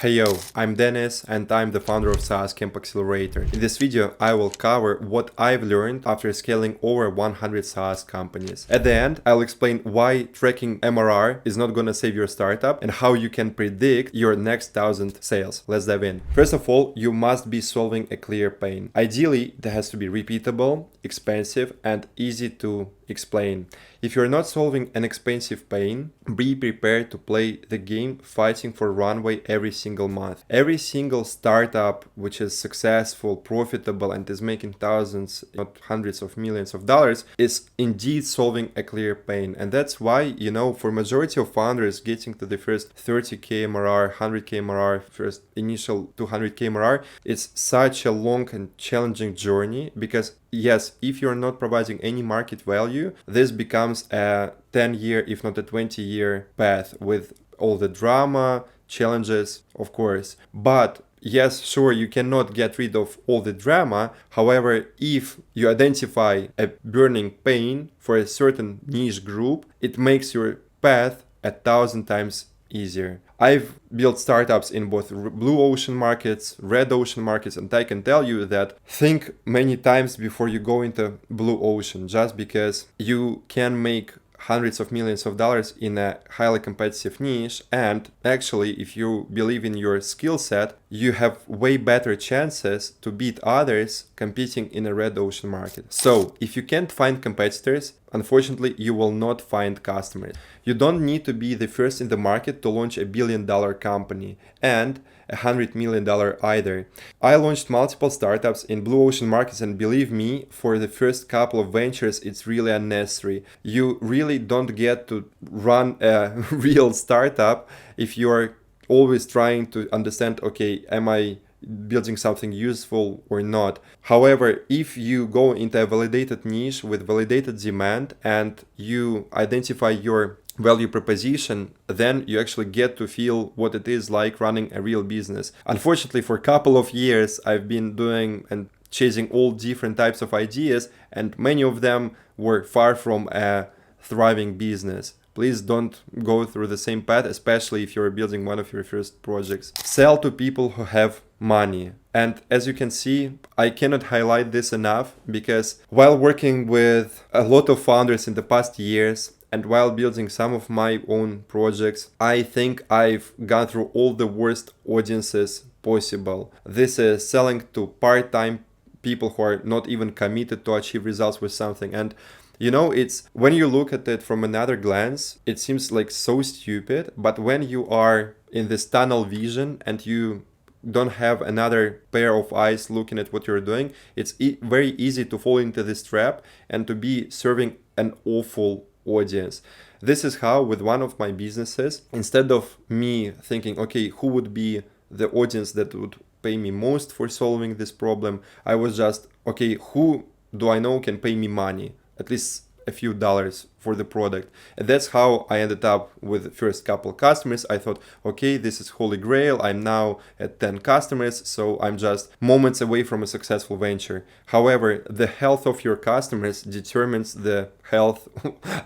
Hey yo, I'm Denis and I'm the founder of SaaS Camp Accelerator. In this video, I will cover what I've learned after scaling over 100 SaaS companies. At the end, I'll explain why tracking MRR is not gonna save your startup and how you can predict your next 1,000 sales. Let's dive in. First of all, you must be solving a clear pain. Ideally, it has to be repeatable, expensive, and easy to explain. If you're not solving an expensive pain, be prepared to play the game fighting for runway every single month. Every single startup which is successful, profitable, and is making thousands, not hundreds of millions of dollars is indeed solving a clear pain. And that's why, for majority of founders, getting to the first 30K MRR, 100K MRR, first initial 200K MRR, it's such a long and challenging journey because yes, if you're not providing any market value, this becomes a 10-year, if not a 20-year path with all the drama, challenges, of course. But yes, sure, you cannot get rid of all the drama. However, if you identify a burning pain for a certain niche group, it makes your path 1,000 times easier. I've built startups in both blue ocean markets, red ocean markets, and I can tell you that think many times before you go into blue ocean, just because you can make hundreds of millions of dollars in a highly competitive niche. And actually, if you believe in your skill set, you have way better chances to beat others competing in a red ocean market. So if you can't find competitors, unfortunately, you will not find customers. You don't need to be the first in the market to launch $1 billion company and $100 million either. I launched multiple startups in blue ocean markets, and believe me, for the first couple of ventures, it's really unnecessary. You really don't get to run a real startup if you're always trying to understand, okay, am I building something useful or not? However, if you go into a validated niche with validated demand and you identify your value proposition, then you actually get to feel what it is like running a real business. Unfortunately, for a couple of years, I've been doing and chasing all different types of ideas, and many of them were far from a thriving business. Please don't go through the same path, especially if you're building one of your first projects. Sell to people who have money. And as you can see, I cannot highlight this enough because while working with a lot of founders in the past years, and while building some of my own projects, I think I've gone through all the worst audiences possible. This is selling to part-time people who are not even committed to achieve results with something. And it's when you look at it from another glance, it seems like so stupid. But when you are in this tunnel vision and you don't have another pair of eyes looking at what you're doing, it's very easy to fall into this trap and to be serving an awful audience. This is how with one of my businesses, instead of me thinking, okay, who would be the audience that would pay me most for solving this problem, I was just, okay, who do I know can pay me money, at least a few dollars for the product. And that's how I ended up with the first couple customers. I thought, okay, this is holy grail. I'm now at 10 customers, so I'm just moments away from a successful venture. However, the health of your customers determines the health,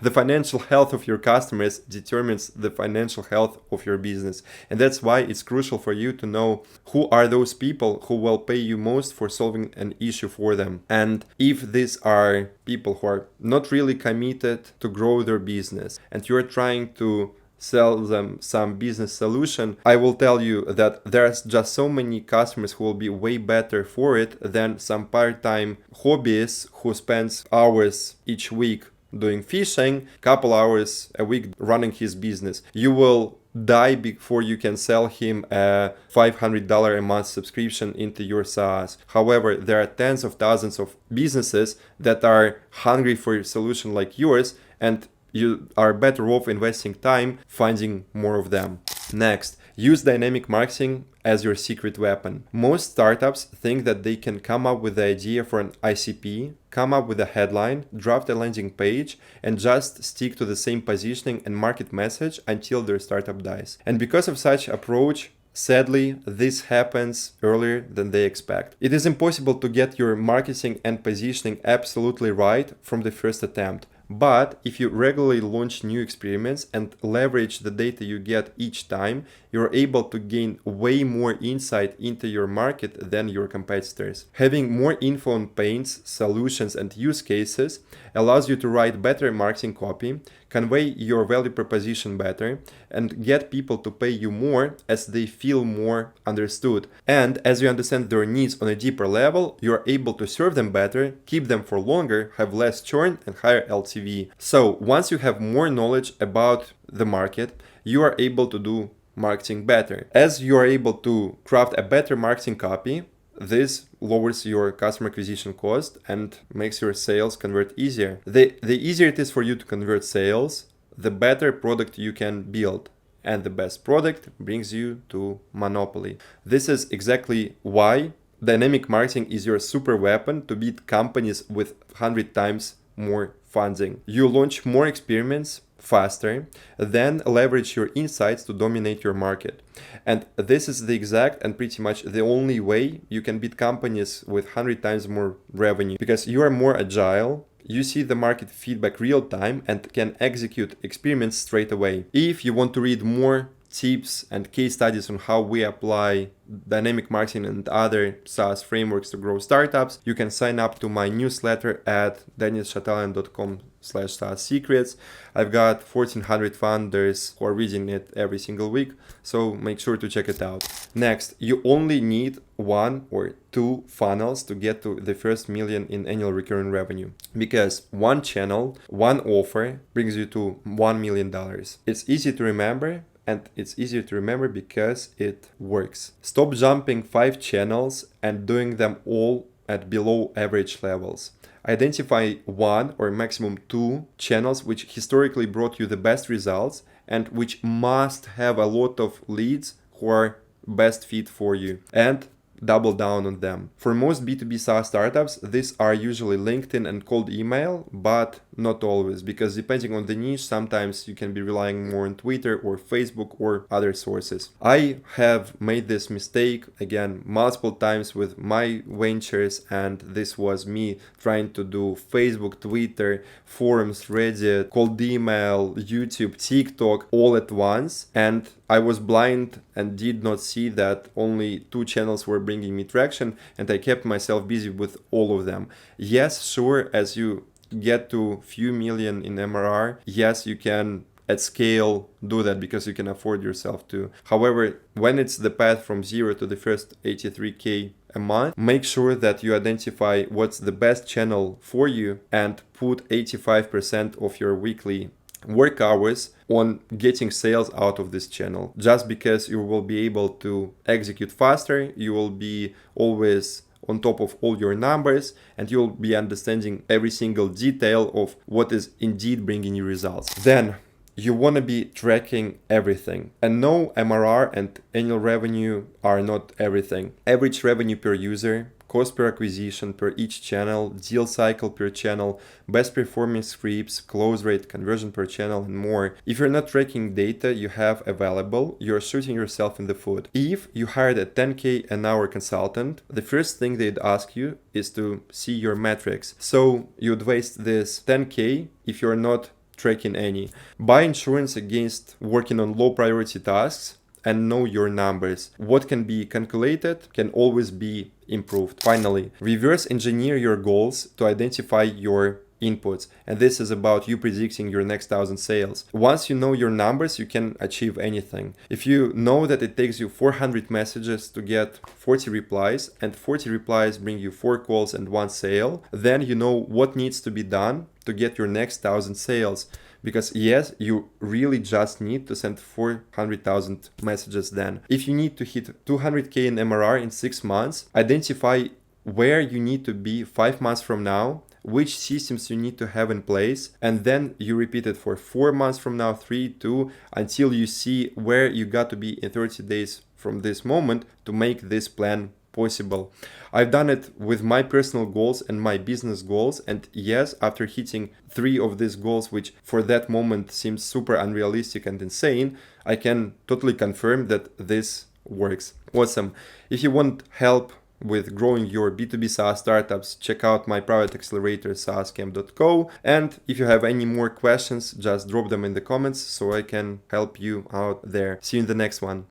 the financial health of your customers determines the financial health of your business. And that's why it's crucial for you to know who are those people who will pay you most for solving an issue for them. And if these are people who are not really committed to grow their business and you're trying to sell them some business solution, I will tell you that there's just so many customers who will be way better for it than some part-time hobbyist who spends hours each week doing fishing, couple hours a week running his business. You will die before you can sell him a $500 a month subscription into your SaaS. However, there are tens of thousands of businesses that are hungry for a solution like yours, and you are better off investing time finding more of them. Next, use dynamic marketing as your secret weapon. Most startups think that they can come up with the idea for an ICP, come up with a headline, draft a landing page, and just stick to the same positioning and market message until their startup dies. And because of such approach, sadly, this happens earlier than they expect. It is impossible to get your marketing and positioning absolutely right from the first attempt. But if you regularly launch new experiments and leverage the data you get each time, you're able to gain way more insight into your market than your competitors. Having more info on pains, solutions, and use cases allows you to write better marketing copy, convey your value proposition better, and get people to pay you more as they feel more understood. And as you understand their needs on a deeper level, you're able to serve them better, keep them for longer, have less churn, and higher LTV. So once you have more knowledge about the market, you are able to do marketing better. As you are able to craft a better marketing copy, this lowers your customer acquisition cost and makes your sales convert easier. The easier it is for you to convert sales, the better product you can build. And the best product brings you to monopoly. This is exactly why dynamic marketing is your super weapon to beat companies with 100 times more funding. You launch more experiments faster, then leverage your insights to dominate your market. And this is the exact and pretty much the only way you can beat companies with 100 times more revenue, because you are more agile, you see the market feedback real time and can execute experiments straight away. If you want to read more tips and case studies on how we apply dynamic marketing and other SaaS frameworks to grow startups, you can sign up to my newsletter at denisshatalin.com/SaaS secrets. I've got 1,400 founders who are reading it every single week, so make sure to check it out. Next, you only need 1 or 2 funnels to get to the first million in annual recurring revenue, because one channel, one offer brings you to $1 million. It's easy to remember, and it's easier to remember because it works. Stop jumping 5 channels and doing them all at below average levels. Identify 1 or maximum 2 channels which historically brought you the best results and which must have a lot of leads who are best fit for you, and double down on them. For most B2B SaaS startups, these are usually LinkedIn and cold email, but not always, because depending on the niche, sometimes you can be relying more on Twitter or Facebook or other sources. I have made this mistake again multiple times with my ventures, and this was me trying to do Facebook, Twitter, forums, Reddit, cold email, YouTube, TikTok all at once, and I was blind and did not see that only 2 channels were bringing me traction, and I kept myself busy with all of them. Yes, sure, as you get to few million in MRR, yes, you can at scale do that because you can afford yourself to. However, when it's the path from 0 to the first 83K a month, make sure that you identify what's the best channel for you and put 85% of your weekly work hours on getting sales out of this channel. Just because you will be able to execute faster, you will be always on top of all your numbers, and you'll be understanding every single detail of what is indeed bringing you results. Then you want to be tracking everything. And no, MRR and annual revenue are not everything. Average revenue per user, cost per acquisition per each channel, deal cycle per channel, best performing scripts, close rate, conversion per channel, and more. If you're not tracking data you have available, you're shooting yourself in the foot. If you hired a 10K an hour consultant, the first thing they'd ask you is to see your metrics. So you'd waste this 10K if you're not tracking any. Buy insurance against working on low priority tasks and know your numbers. What can be calculated can always be improved. Finally, reverse engineer your goals to identify your inputs. And this is about you predicting your next 1,000 sales. Once you know your numbers, you can achieve anything. If you know that it takes you 400 messages to get 40 replies, and 40 replies bring you 4 calls and 1 sale, then you know what needs to be done to get your next 1,000 sales. Because yes, you really just need to send 400,000 messages then. If you need to hit 200K in MRR in 6 months, identify where you need to be 5 months from now, which systems you need to have in place, and then you repeat it for 4 months from now, 3, 2, until you see where you got to be in 30 days from this moment to make this plan possible. I've done it with my personal goals and my business goals, and yes, after hitting 3 of these goals, which for that moment seems super unrealistic and insane, I can totally confirm that this works. Awesome. If you want help with growing your B2B SaaS startups, check out my private accelerator saascamp.co. And if you have any more questions, just drop them in the comments so I can help you out there. See you in the next one.